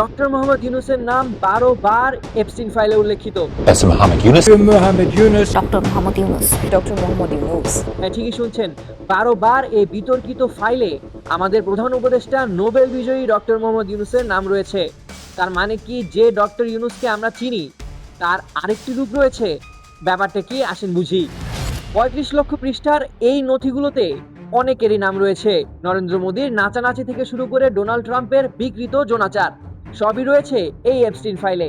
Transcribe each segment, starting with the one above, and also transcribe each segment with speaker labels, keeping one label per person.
Speaker 1: Doctor Mohammad ইউনূসের নাম 12 বার Epstein ফাইলে উল্লেখিত।
Speaker 2: Dr. Mohammed Yunus.
Speaker 3: Doctor Mohammad Yunus. Doctor Mohammad Yunus.
Speaker 1: হ্যাঁ, ঠিকই শুনছেন, 12 বার এই বিতর্কিত ফাইলে আমাদের প্রধান উপদেষ্টা নোবেল বিজয়ী ডক্টর মোহাম্মদ ইউনূসের নাম রয়েছে। তার মানে কি, যে ডক্টর ইউনূসকে আমরা চিনি তার আরেকটি রূপ রয়েছে? ব্যাপারটা কি, আসেন বুঝি। 35 লক্ষ পৃষ্ঠার এই নথিগুলোতে অনেকেরই নাম রয়েছে। নরেন্দ্র মোদীর নাচানাচি থেকে শুরু করে ডোনাল্ড ট্রাম্পের বিকৃত যৌনাচার সবই রয়েছে এই এপস্টিন ফাইলে।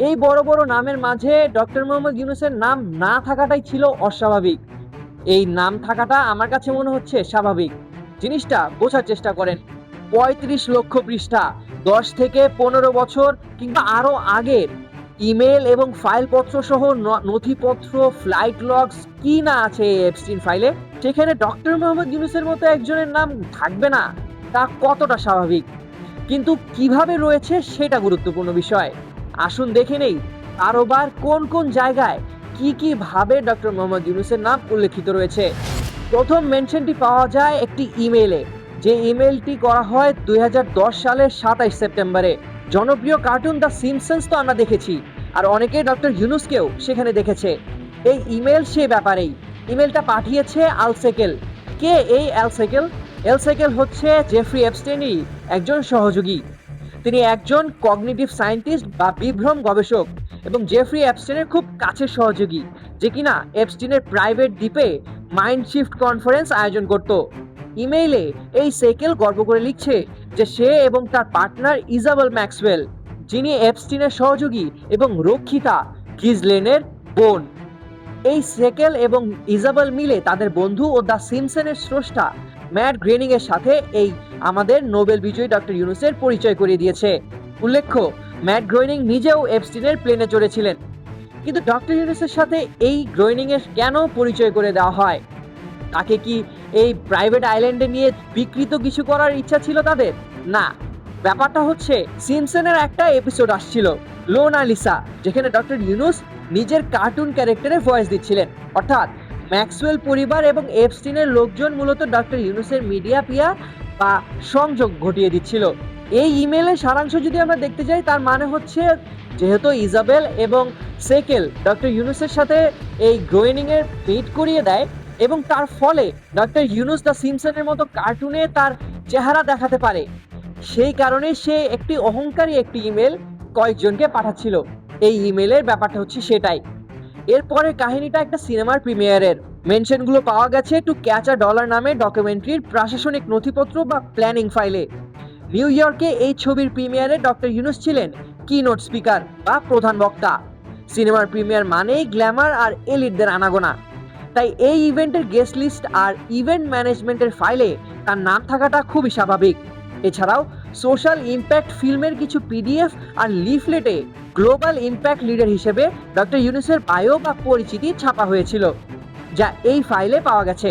Speaker 1: এই বড় বড় নামের মাঝে ডক্টর মোহাম্মদ ইউনূসের নাম না থাকাটাই ছিল অস্বাভাবিক। এই নাম থাকাটা আমার কাছে মনে হচ্ছে স্বাভাবিক। জিনিসটা বোঝার চেষ্টা করেন। 35 লক্ষ পৃষ্ঠা, 10 থেকে 15 বছর কিংবা আরো আগের ইমেল এবং ফাইলপত্র সহ নথিপত্র, ফ্লাইট লগস, কি না আছে এই এপস্টিন ফাইলে। সেখানে ডক্টর মোহাম্মদ ইউনূসের মতো একজনের নাম থাকবে না, তা কতটা স্বাভাবিক। কিন্তু কিভাবে রয়েছে সেটা গুরুত্বপূর্ণ বিষয়। আসুন দেখে নেই কারোবার কোন কোন জায়গায় কি ভাবে ডক্টর মোহাম্মদ ইউনূসের নাম উল্লেখিত রয়েছে। প্রথম মেনশনটি পাওয়া যায় একটি ইমেইলে, যে ইমেইলটি করা হয় 2010 সালের 27 সেপ্টেম্বরে। জনপ্রিয় কার্টুন দ্য সিম্পসন্স তো আমরা দেখেছি, আর অনেকেই ডক্টর ইউনূসকেও সেখানে দেখেছে। এই ইমেল সে ব্যাপারেই। ইমেলটা পাঠিয়েছে আলসেকেল। কে এই আলসেকেল? এলসেকেল হচ্ছে জেফ্রি এপস্টেইনেরই একজন সহযোগী। তিনি একজন কগনিটিভ সায়েন্টিস্ট বা বিভ্রম গবেষক এবং জেফ্রি এপস্টেইনের খুব কাছের সহযোগী, যে কিনা এপস্টেইনের প্রাইভেট দ্বীপে মাইন্ড শিফট কনফারেন্স আয়োজন করত। ইমেইলে এই সেকেল গর্ব করে লিখছে যে সে এবং তার পার্টনার ইজাবেল ম্যাক্সওয়েল, যিনি এপস্টেইনের সহযোগী এবং রক্ষিতা গিজলেনের বোন। এই সেকেল এবং ইজাবেল মিলে তাদের বন্ধু ও দ্য সিম্পসনের স্রষ্টা ম্যাট গ্রেনিং এর সাথে এই আমাদের নোবেল বিজয়ী ডক্টর ইউনূসের পরিচয় করিয়ে দিয়েছে। উল্লেখ্য, ম্যাট গ্রেনিং নিজেও এপস্টেইনের প্লেনে চড়েছিলেন। কিন্তু ডক্টর ইউনূসের সাথে এই গ্রেনিং এর কেন পরিচয় করে দেওয়া হয়? তাকে কি এই প্রাইভেট আইল্যান্ডে নিয়ে বিকৃত কিছু করার ইচ্ছা ছিল তাদের? না, ব্যাপারটা হচ্ছে সিম্পসনের একটা এপিসোড আসছিল লোনা লিসা, যেখানে ডক্টর ইউনূস নিজের কার্টুন ক্যারেক্টারে ভয়েস দিচ্ছিলেন। অর্থাৎ ম্যাক্সওয়েল পরিবার এবং এপস্টেইনের লোকজন মূলত ডক্টর ইউনূসের মিডিয়া পিয়া বা সংযোগ ঘটিয়ে দিচ্ছিল। এই ইমেলের সারাংশ যদি আমরা দেখতে যাই, তার মানে হচ্ছে যেহেতু ইজাবেল এবং সেকেল ডক্টর ইউনূসের সাথে এই গ্রোয়েনিং এর মিট করিয়ে দেয় এবং তার ফলে ডক্টর ইউনূস দ্য সিম্পসনের মতো কার্টুনে তার চেহারা দেখাতে পারে, সেই কারণে সে একটি অহংকারী একটি ইমেল কয়েকজনকে পাঠাচ্ছিল। এই ইমেলের ব্যাপারটা হচ্ছে সেটাই। এরপরে কাহিনীটা একটা সিনেমার প্রিমিয়ারের। মেনশনগুলো পাওয়া গেছে টু ক্যাচ আ ডলার নামে ডকুমেন্টারির প্রশাসনিক নথিপত্র বা প্ল্যানিং ফাইলে। নিউ ইয়র্কে এই ছবির প্রিমিয়ারে ডক্টর ইউনূস ছিলেন কিনোট স্পিকার বা প্রধান বক্তা। সিনেমার প্রিমিয়ার মানেই গ্ল্যামার আর এলিটদের আনাগোনা, তাই এই ইভেন্টের গেস্ট লিস্ট আর ইভেন্ট ম্যানেজমেন্টের ফাইলে তার নাম থাকাটা খুবই স্বাভাবিক। এছাড়াও সোশ্যাল ইম্প্যাক্ট ফিল্মের কিছু পিডিএফ আর লিফলেটে গ্লোবাল ইম্প্যাক্ট লিডার হিসেবে ডক্টর ইউনূসের বায়ো বা পরিচিতি ছাপা হয়েছিল, যা এই ফাইলে পাওয়া গেছে।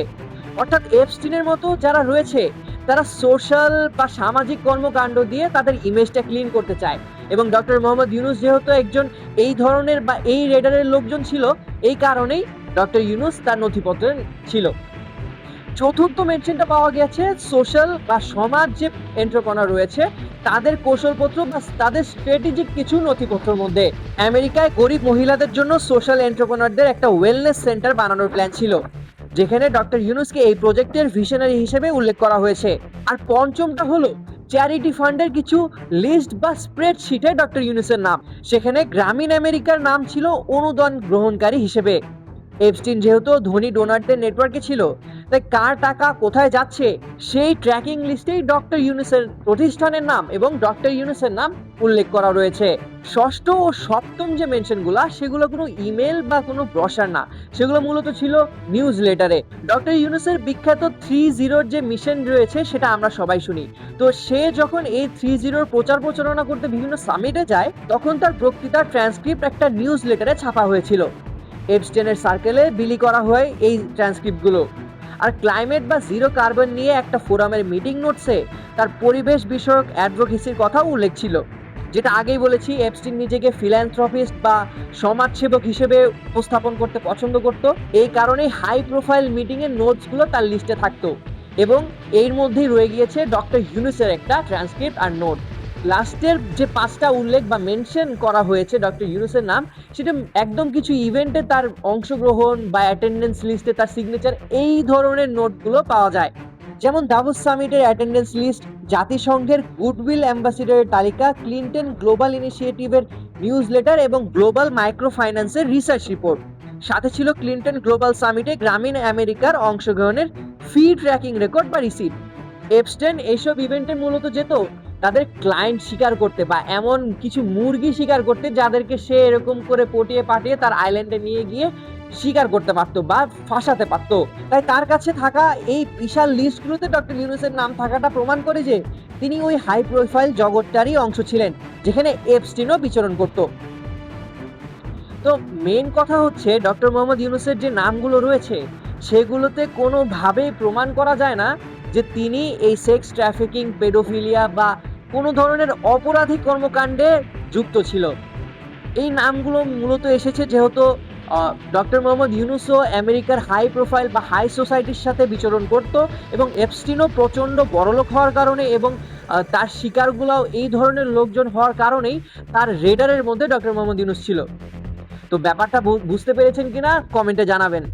Speaker 1: অর্থাৎ এপস্টেইনের মতো যারা রয়েছে তারা সোশ্যাল বা সামাজিক কর্মকাণ্ড দিয়ে তাদের ইমেজটা ক্লিন করতে চায়, এবং ডক্টর মোহাম্মদ ইউনূস যেহেতু একজন এই ধরনের বা এই রেডারের লোকজন ছিল, এই কারণেই ডক্টর ইউনূস তার নথিপত্রে ছিল। চতুর্থ মেনশনটা পাওয়া গেছে সোশ্যাল বা সমাজ যে এন্টারপ্রেনার রয়েছে তাদের কৌশলপত্র বা তাদের স্ট্র্যাটেজিক কিছু নথিপত্রের মধ্যে। আমেরিকায় গরিব মহিলাদের জন্য সোশ্যাল এন্টারপ্রেনারদের একটা ওয়েলনেস সেন্টার বানানোর প্ল্যান ছিল, যেখানে ডক্টর ইউনূসকে এই প্রজেক্টের ভিশনারি হিসেবে উল্লেখ করা হয়েছে। আর পঞ্চমটা হলো চ্যারিটি ফান্ডের কিছু লিস্ট বা স্প্রেডশিটে ডক্টর ইউনূসের নাম, সেখানে গ্রামীণ আমেরিকার নাম ছিল অনুদান গ্রহণকারী হিসেবে। এপস্টেইন যেহেতু ধনী ডোনারদের নেটওয়ার্কে ছিল, তাই কার টাকা কোথায় যাচ্ছে সেই ট্র্যাকিং লিস্টেই ডক্টর ইউনূসের প্রতিষ্ঠানের নাম এবং ডক্টর ইউনূসের নাম উল্লেখ করা রয়েছে। ষষ্ঠ ও সপ্তম যে মেনশনগুলো, সেগুলো কোনো ইমেল বা কোনো ব্রশার না, সেগুলো মূলত ছিল নিউজ লেটারে। ডক্টর ইউনূসের বিখ্যাত 3-0 যে মিশন রয়েছে সেটা আমরা সবাই শুনি। তো সে যখন এই 3-0 প্রচার প্রচারণা করতে বিভিন্ন সামিটে যায়, তখন তার বক্তৃতার ট্রান্সক্রিপ্ট একটা নিউজ লেটারে ছাপা হয়েছিল। এপস্টেইনের সার্কেলে বিলি করা হয় এই ট্রান্সক্রিপ্টগুলো। আর ক্লাইমেট বা জিরো কার্বন নিয়ে একটা ফোরামের মিটিং নোটসে তার পরিবেশ বিষয়ক অ্যাডভোকেসির কথা উল্লেখ ছিল, যেটা আগেই বলেছি এপস্টেইন নিজেকে ফিল্যান্থ্রপিস্ট বা সমাজসেবক হিসেবে উপস্থাপন করতে পছন্দ করত। এই কারণে হাই প্রোফাইল মিটিংয়ের নোটসগুলো তার লিস্টে থাকতো, এবং এর মধ্যেই রয়ে গিয়েছে ডক্টর ইউনূসের একটা ট্রান্সক্রিপ্ট আর নোট। লাস্টের যে 5টা উল্লেখ বা মেনশন করা হয়েছে ডক্টর ইউনূসের নাম, সেটা একদম কিছু ইভেন্টে তার অংশগ্রহণ বা অ্যাটেন্ডেন্স লিস্টে তার সিগনেচার, এই ধরনের নোটগুলো পাওয়া যায়। যেমন দাভোস সামিটের অ্যাটেন্ডেন্স লিস্ট, জাতিসংঘের গুডউইল অ্যাম্বাসিডরের তালিকা, ক্লিনটন গ্লোবাল ইনিশিয়েটিভের নিউজ লেটার এবং গ্লোবাল মাইক্রো ফাইন্যান্সের রিসার্চ রিপোর্ট। সাথে ছিল ক্লিনটন গ্লোবাল সামিটে গ্রামীণ আমেরিকার অংশগ্রহণের ফি ট্র্যাকিং রেকর্ড বা রিসিপ্ট। এপস্টেন এইসব ইভেন্টে মূলত যেত তাদের ক্লায়েন্ট শিকার করতে বা এমন কিছু মুরগি শিকার করতে যাদেরকে সে এরকম করে পটিয়ে পাঠিয়ে তার আইল্যান্ডে নিয়ে গিয়ে শিকার করতে পারতো বা ফাঁসাতে পারতো। তাই তার কাছে থাকা এই বিশাল লিস্টগুলোতে ডক্টর ইউনূসের নাম থাকাটা প্রমাণ করে যে তিনি ওই হাই প্রোফাইল জগৎটারই অংশ ছিলেন যেখানে এপস্টিনও বিচরণ করত। তো মেন কথা হচ্ছে ডক্টর মোহাম্মদ ইউনূসের যে নামগুলো রয়েছে সেগুলোতে কোনোভাবেই প্রমাণ করা যায় না যে তিনি এই সেক্স ট্রাফিকিং, পেডোফিলিয়া বা কোনো ধরনের অপরাধী কর্মকাণ্ডে যুক্ত ছিল। এই নামগুলো মূলত এসেছে যেহেতু ডক্টর মোহাম্মদ ইউনূসও আমেরিকার হাই প্রোফাইল বা হাই সোসাইটির সাথে বিচরণ করত এবং এপস্টিনও প্রচণ্ড বড়লোক হওয়ার কারণে এবং তার শিকারগুলোও এই ধরনের লোকজন হওয়ার কারণেই তার রেডারের মধ্যে ডক্টর মোহাম্মদ ইউনূস ছিল। তো ব্যাপারটা বুঝতে পেরেছেন কিনা কমেন্টে জানাবেন।